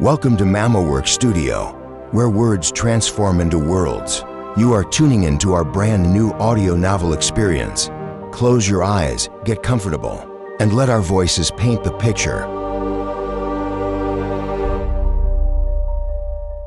Welcome to Mamoworks Studio, where words transform into worlds. You are tuning into our brand new audio novel experience. Close your eyes, get comfortable, and let our voices paint the picture.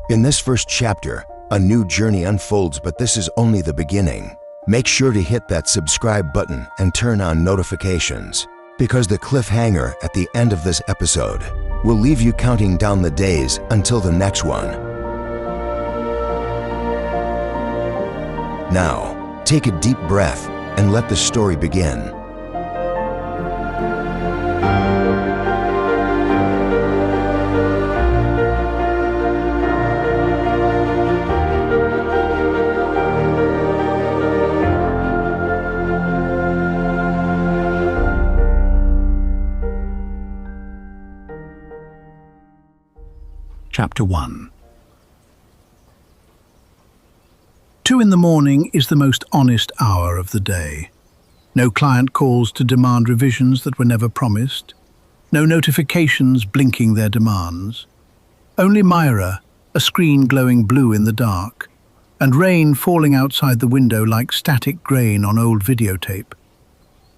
In this first chapter, a new journey unfolds, but this is only the beginning. Make sure to hit that subscribe button and turn on notifications, because the cliffhanger at the end of this episode will leave you counting down the days until the next one. Now, take a deep breath and let the story begin. Chapter 1. 2 in the morning is the most honest hour of the day. No client calls to demand revisions that were never promised. No notifications blinking their demands. Only Maira, a screen glowing blue in the dark, and rain falling outside the window like static grain on old videotape.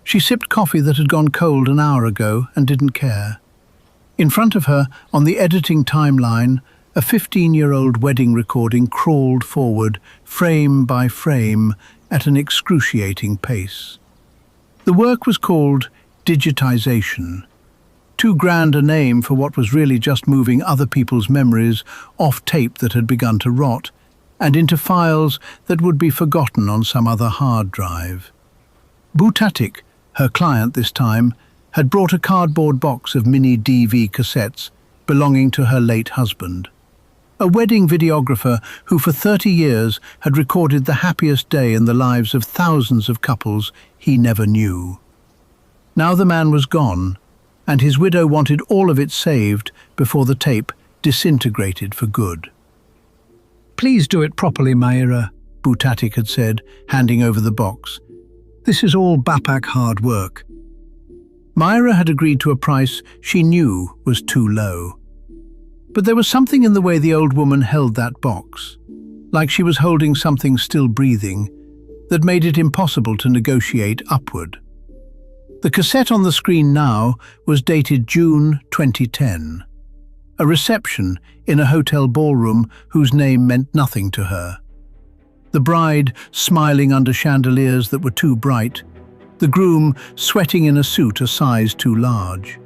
She sipped coffee that had gone cold an hour ago and didn't care. In front of her, on the editing timeline, a 15-year-old wedding recording crawled forward, frame by frame, at an excruciating pace. The work was called Digitizing. Too grand a name for what was really just moving other people's memories off tape that had begun to rot, and into files that would be forgotten on some other hard drive. Butatik, her client this time, had brought a cardboard box of mini DV cassettes belonging to her late husband. A wedding videographer who for 30 years had recorded the happiest day in the lives of thousands of couples he never knew. Now the man was gone, and his widow wanted all of it saved before the tape disintegrated for good. "Please do it properly, Maira," Butatik had said, handing over the box. "This is all Bapak hard work." Maira had agreed to a price she knew was too low. But there was something in the way the old woman held that box, like she was holding something still breathing, that made it impossible to negotiate upward. The cassette on the screen now was dated June 2010. A reception in a hotel ballroom whose name meant nothing to her. The bride smiling under chandeliers that were too bright, the groom sweating in a suit a size too large.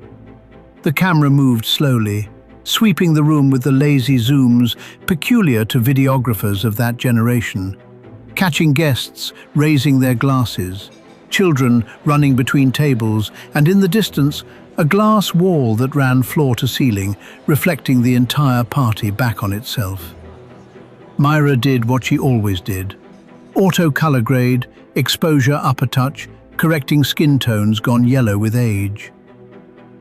The camera moved slowly, sweeping the room with the lazy zooms peculiar to videographers of that generation, catching guests raising their glasses, children running between tables, and in the distance, a glass wall that ran floor to ceiling, reflecting the entire party back on itself. Maira did what she always did. Auto color grade, exposure up a touch, correcting skin tones gone yellow with age.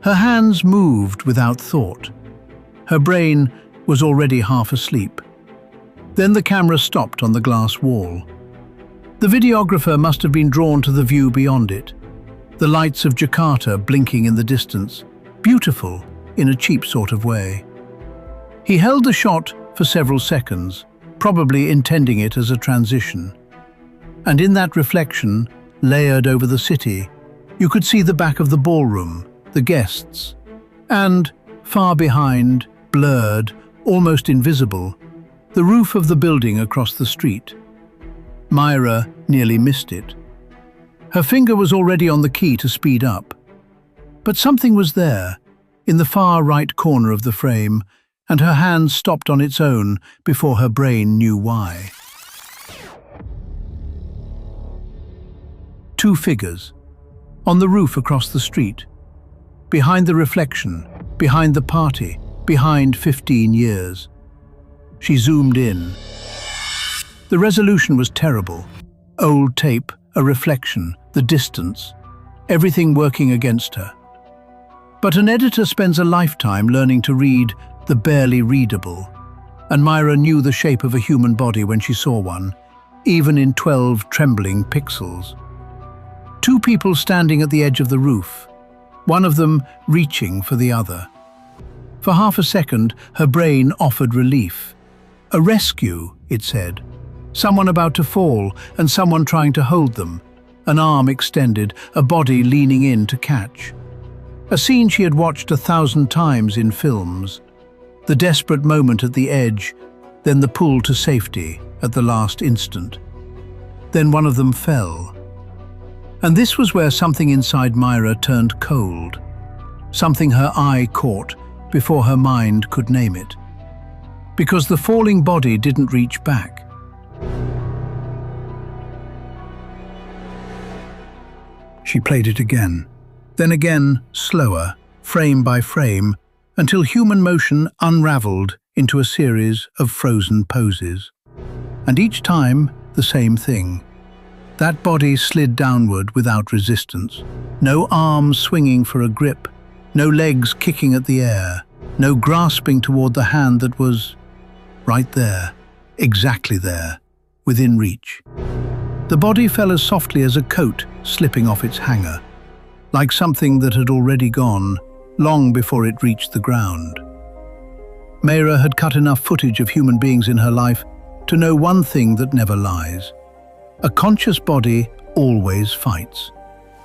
Her hands moved without thought. Her brain was already half asleep. Then the camera stopped on the glass wall. The videographer must have been drawn to the view beyond it. The lights of Jakarta blinking in the distance, beautiful in a cheap sort of way. He held the shot for several seconds, probably intending it as a transition. And in that reflection, layered over the city, you could see the back of the ballroom, the guests, and, far behind, blurred, almost invisible, the roof of the building across the street. Maira nearly missed it. Her finger was already on the key to speed up. But something was there, in the far right corner of the frame, and her hand stopped on its own before her brain knew why. 2 figures, on the roof across the street, behind the reflection, behind the party, behind 15 years. She zoomed in. The resolution was terrible. Old tape, a reflection, the distance, everything working against her. But an editor spends a lifetime learning to read the barely readable, and Maira knew the shape of a human body when she saw one, even in 12 trembling pixels. 2 people standing at the edge of the roof, one of them reaching for the other. For half a second, her brain offered relief. A rescue, it said. Someone about to fall, and someone trying to hold them. An arm extended, a body leaning in to catch. A scene she had watched 1,000 times in films. The desperate moment at the edge, then the pull to safety at the last instant. Then one of them fell. And this was where something inside Maira turned cold. Something her eye caught before her mind could name it. Because the falling body didn't reach back. She played it again, then again, slower, frame by frame, until human motion unraveled into a series of frozen poses. And each time, the same thing. That body slid downward without resistance. No arms swinging for a grip, no legs kicking at the air, no grasping toward the hand that was right there, exactly there, within reach. The body fell as softly as a coat slipping off its hanger, like something that had already gone, long before it reached the ground. Maira had cut enough footage of human beings in her life to know one thing that never lies. A conscious body always fights.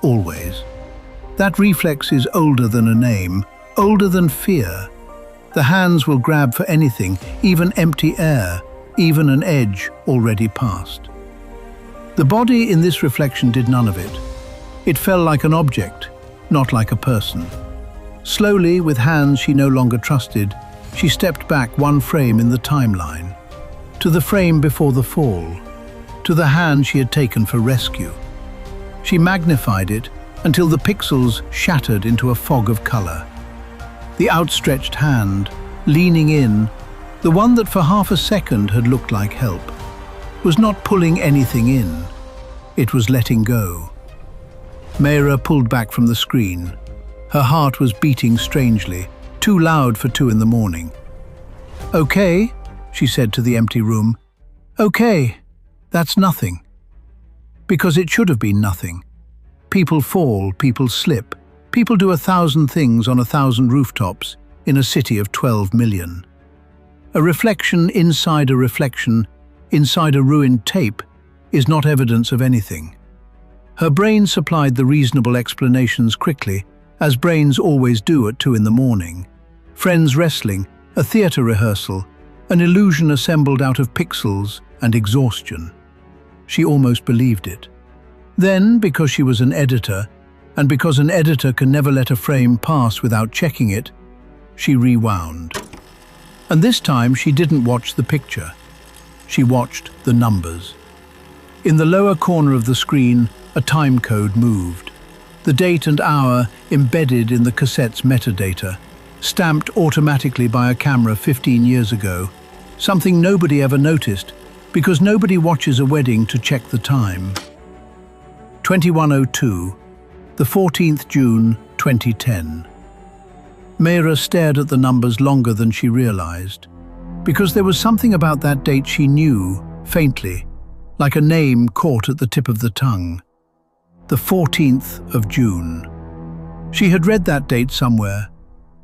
Always. That reflex is older than a name, older than fear. The hands will grab for anything, even empty air, even an edge already passed. The body in this reflection did none of it. It fell like an object, not like a person. Slowly, with hands she no longer trusted, she stepped back one frame in the timeline, to the frame before the fall, to the hand she had taken for rescue. She magnified it until the pixels shattered into a fog of color. The outstretched hand, leaning in, the one that for half a second had looked like help, was not pulling anything in. It was letting go. Maira pulled back from the screen. Her heart was beating strangely, too loud for 2 in the morning. "Okay," she said to the empty room. "Okay, that's nothing." Because it should have been nothing. People fall, people slip. People do 1,000 things on 1,000 rooftops in a city of 12 million. A reflection inside a reflection, inside a ruined tape, is not evidence of anything. Her brain supplied the reasonable explanations quickly, as brains always do at 2 in the morning. Friends wrestling, a theatre rehearsal, an illusion assembled out of pixels and exhaustion. She almost believed it. Then, because she was an editor, and because an editor can never let a frame pass without checking it, she rewound. And this time she didn't watch the picture. She watched the numbers. In the lower corner of the screen, a time code moved. The date and hour embedded in the cassette's metadata, stamped automatically by a camera 15 years ago, something nobody ever noticed, because nobody watches a wedding to check the time. 21:02, the 14th June 2010. Maira stared at the numbers longer than she realized, because there was something about that date she knew, faintly, like a name caught at the tip of the tongue. The 14th of June. She had read that date somewhere.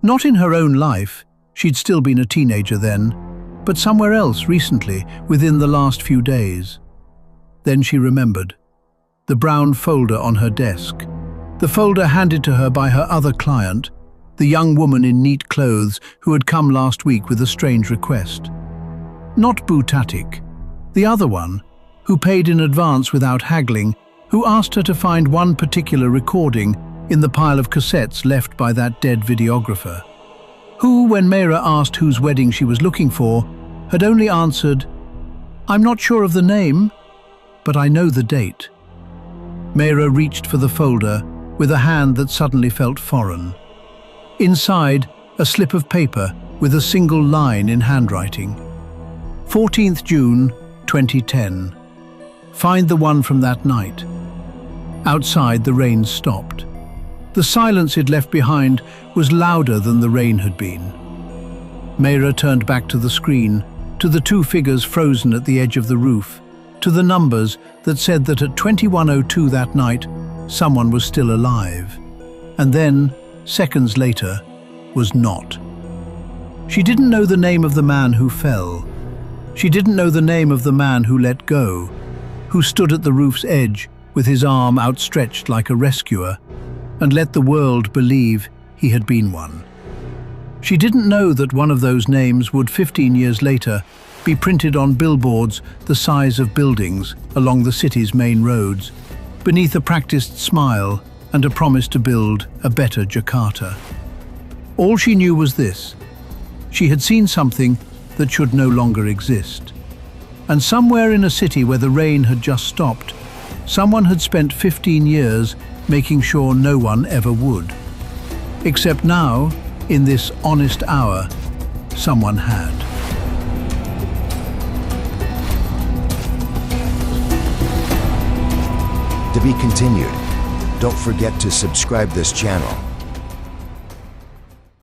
Not in her own life, she'd still been a teenager then, but somewhere else recently, within the last few days. Then she remembered. The brown folder on her desk. The folder handed to her by her other client, the young woman in neat clothes who had come last week with a strange request. Not Butatik, the other one, who paid in advance without haggling, who asked her to find one particular recording in the pile of cassettes left by that dead videographer. Who, when Maira asked whose wedding she was looking for, had only answered, "I'm not sure of the name, but I know the date." Maira reached for the folder with a hand that suddenly felt foreign. Inside, a slip of paper with a single line in handwriting. 14th June, 2010. Find the one from that night. Outside, the rain stopped. The silence it left behind was louder than the rain had been. Maira turned back to the screen, to the 2 figures frozen at the edge of the roof, to the numbers that said that at 21:02 that night, someone was still alive. And then, seconds later, was not. She didn't know the name of the man who fell. She didn't know the name of the man who let go, who stood at the roof's edge with his arm outstretched like a rescuer and let the world believe he had been one. She didn't know that one of those names would 15 years later be printed on billboards the size of buildings along the city's main roads, beneath a practiced smile and a promise to build a better Jakarta. All she knew was this: she had seen something that should no longer exist. And somewhere in a city where the rain had just stopped, someone had spent 15 years making sure no one ever would. Except now, in this honest hour, someone had. To be continued. Don't forget to subscribe this channel.